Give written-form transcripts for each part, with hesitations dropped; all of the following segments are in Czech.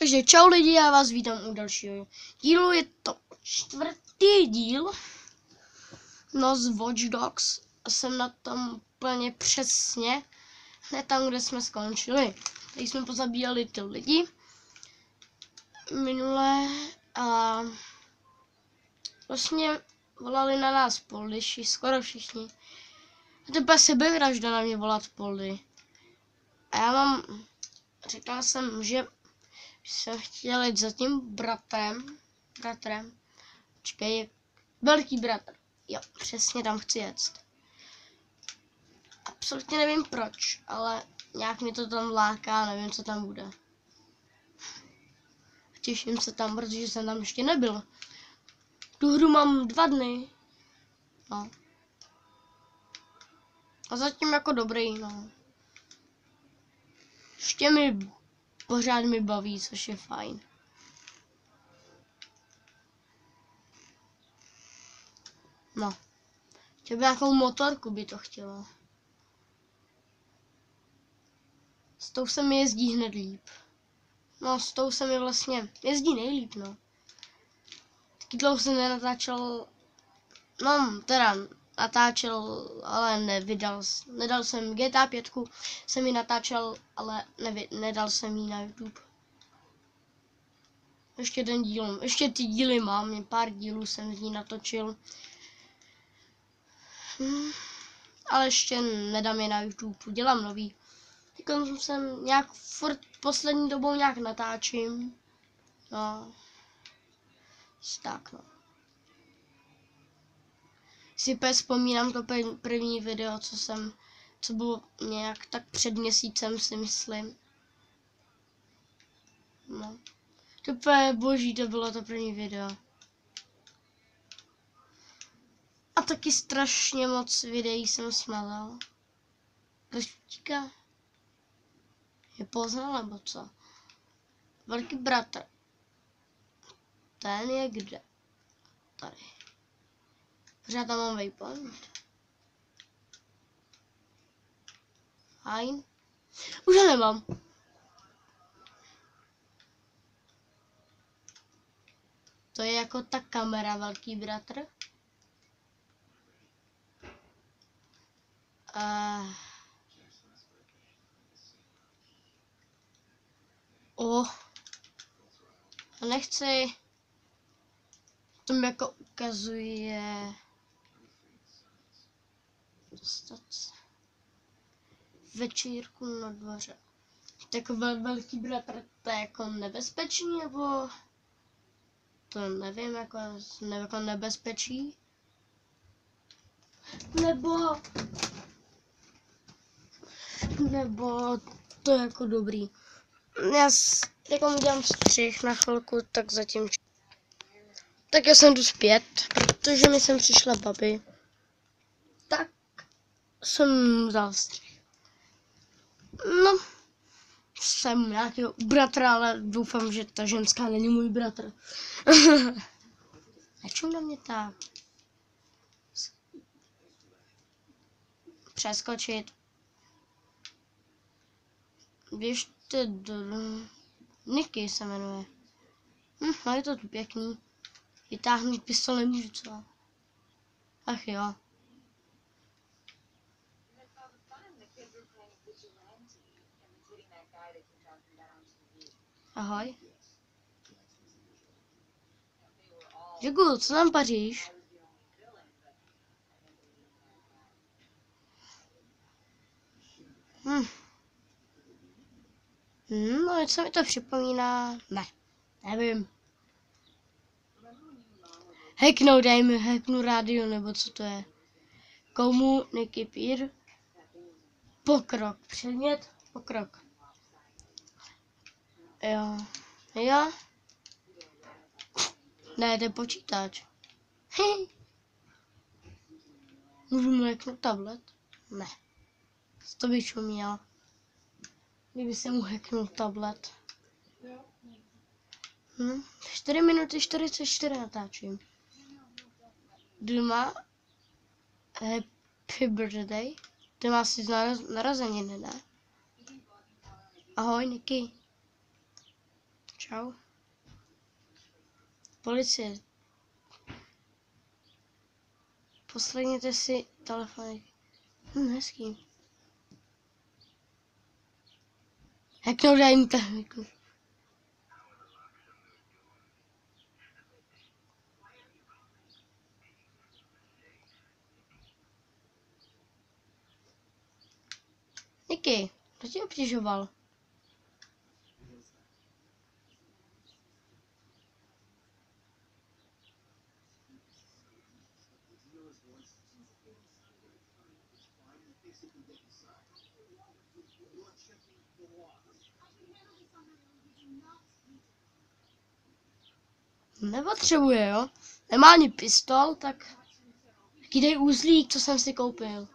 Takže čau lidi, já vás vítám u dalšího dílu, je to 4. díl, no z Watch Dogs, a jsem na tom úplně přesně, ne tam, kde jsme skončili. Tady jsme pozabíjeli ty lidi minule a vlastně volali na nás poldyši, skoro všichni. A to byla sebevražda na mě volat poldy. A já řekla jsem, že jsem chtěl jít za tím bratrem, počkej, velký bratr, jo, přesně tam chci jet. Absolutně nevím proč, ale nějak mě to tam láká, nevím, co tam bude. Těším se tam, protože jsem tam ještě nebyl. Tu hru mám 2 dny, no. A zatím jako dobrý, no. Ještě pořád mi baví, což je fajn. No. Třeba nějakou motorku by to chtělo. S tou se mi jezdí hned líp. No, s tou se mi vlastně jezdí nejlíp, no. Taky dlouho jsem nenatáčel, no, teda natáčel, ale nedal jsem GTA 5, jsem ji natáčel, ale nedal jsem ji na YouTube. Ještě ty díly mám, pár dílů jsem z ní natočil. Ale ještě nedám je na YouTube, dělám nový. Teď jsem nějak furt poslední dobou nějak natáčím. No. Tak no. Si vzpomínám to první video, co bylo nějak tak před měsícem, si myslím. No. To je boží, to bylo to první video. A taky strašně moc videí jsem smazal. Proč utíká? Je poznal nebo co? Velký bratr. Ten je kde? Tady. Pořád tam mám waypoint. Fajn. Už ho nemám. To je jako ta kamera, velký bratr. Nechci. To mi jako ukazuje dostat večírku na dvoře. Tak velký bratr, to je jako nebezpečný, nebo to nevím, jako nebezpečí, nebo to je jako dobrý. Já jako udělám střih na chvilku, tak zatím. Tak já jsem jdu zpět, protože mi sem přišla babi. Tak jsem vzal střih. No, jsem nějakého bratra, ale doufám, že ta ženská není můj bratr. Nečum na mě tak. Přeskočit. Běžte do... Niky se jmenuje. No je to tu pěkný. Vytáhnout pistole můžu, co? Ach jo. Ahoj. Děkuju, co nám paříš? No, něco mi to připomíná. Ne, nevím. Hacknu rádio, nebo co to je. Komunikipír. Pokrok. Předmět. Pokrok. Jo. Ne, to je počítač. Můžu mu hacknout tablet? Ne. To bych uměl. Kdyby se mu hacknul tablet. 4 minuty 44 natáčím. Doma happy birthday. Ty máš si narozeniny, ne? Ahoj, Niky. Čau. Policie. Poslechněte si telefony. Hezký. Hacknou daj jim techniku. Niky, kdo tě obtěžoval? Nepotřebuje, jo? Nemá ani pistol, tak dej uzlík, co jsem si koupil.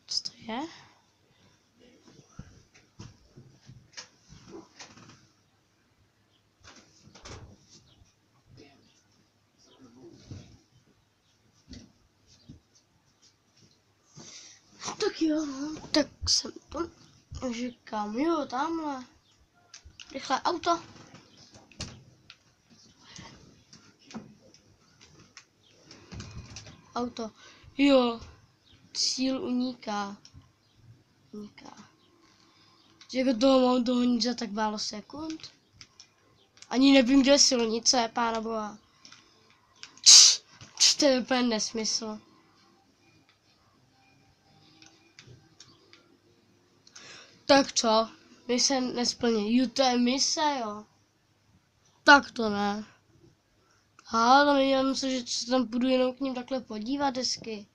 Co to je? Tak jo, tak jsem to říkám, jo, tamhle. Rychle auto. Auto. Jo, cíl uniká. Jako toho mám dohonit za tak málo sekund? Ani nevím, kde je silnice, pána boha. To je úplně nesmysl. Tak co? Mise nesplně. Jo, to je mise, jo. Tak to ne. To nedělám se, že se tam půjdu jenom k ním takhle podívat hezky.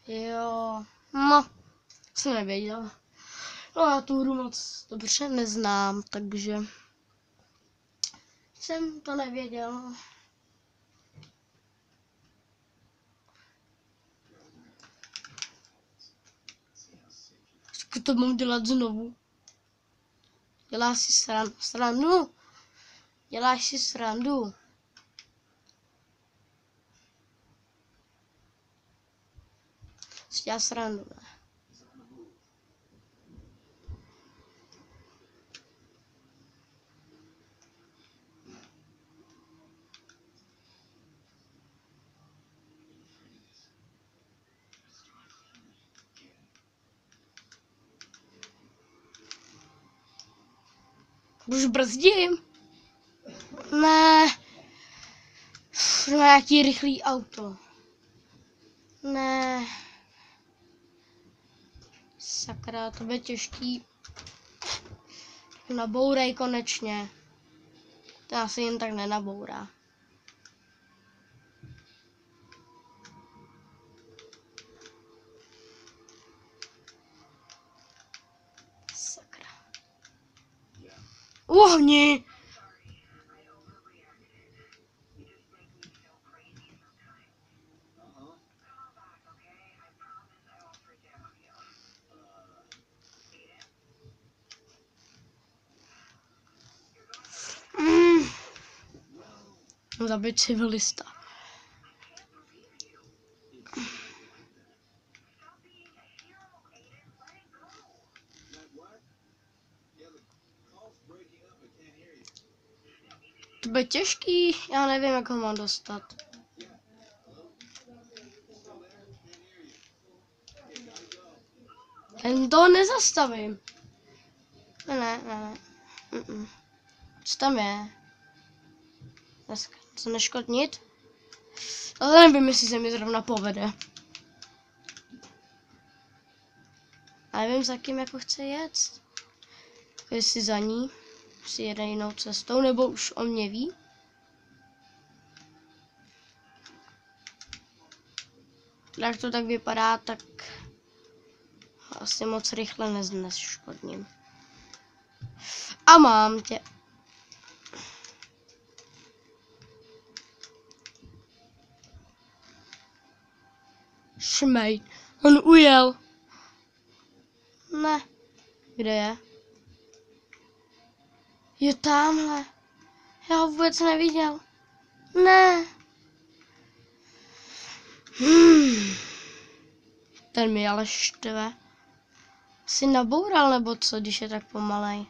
Jo, no, jsem nevěděl. No, já tu hru moc dobře neznám, takže jsem to nevěděl. Co to mám dělat znovu? Děláš si srandu? Děláš si srandu? Já srandu, ne? Už brzdím? Ne. Nějaký rychlý auto. Ne. Sakra, to bude těžký. Nabourej konečně. To asi jen tak nenabourá. Sakra. Uhni! Zabít civilista. To bude těžký, já nevím, jak ho mám dostat. Jen to nezastavím. Ne. Co tam je? Dneska co neškodnit? Ale nevím, jestli se mi zrovna povede. A nevím, za kým jako chce jet. Jestli za ní si jede jinou cestou, nebo už o mě ví. Jak to tak vypadá, tak asi moc rychle nezneškodním. A mám tě. Šmej, on ujel. Ne, kde je? Je tamhle. Já ho vůbec neviděl. Ne. Ten mi ale štve. Jsi naboural nebo co, když je tak pomalej?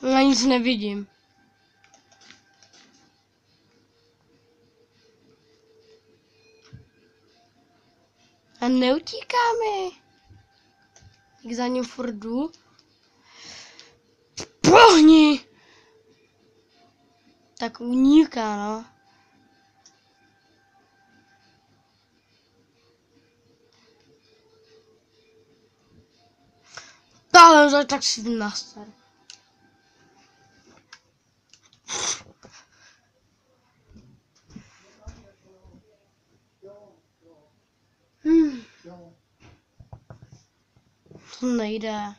Já nic nevidím. A neutíká mi. Jak za ním furt jdu. Pohni! Tak uniká, no. Ale tak si naster. To nejde.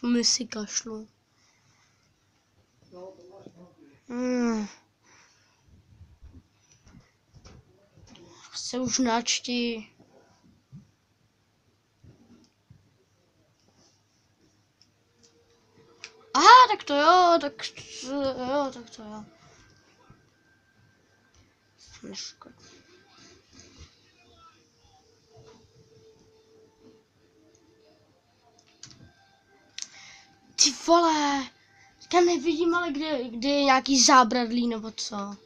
My si kašlu. Se už načti. Aha, tak to jo, tak to jo. Neškodí. Ty vole, já nevidím, ale kde je nějaký zábradlí nebo co.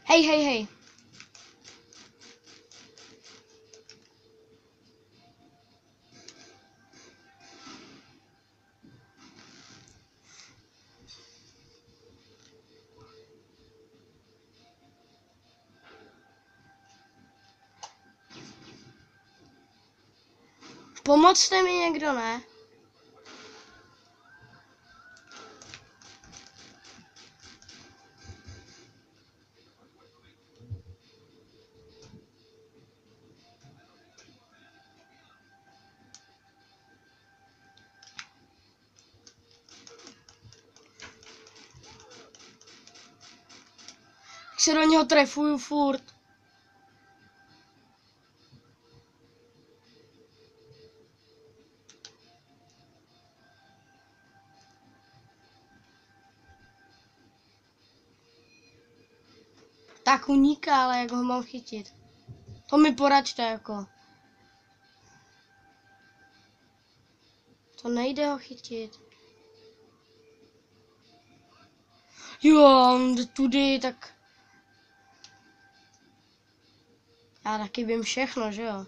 Hej. Pomocte mi někdo, ne? Tak se do něho trefuju furt. Tak uniká, ale jak ho mám chytit? To mi poraďte jako. To nejde ho chytit. Jo, on jde tudy, tak... Já taky vím všechno, že jo?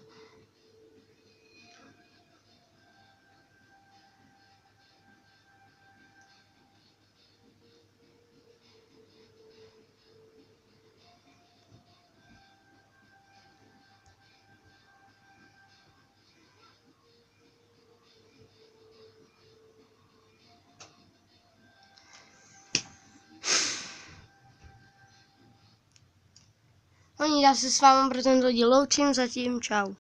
Oni, já se s vámi pro tento díl loučím, zatím čau.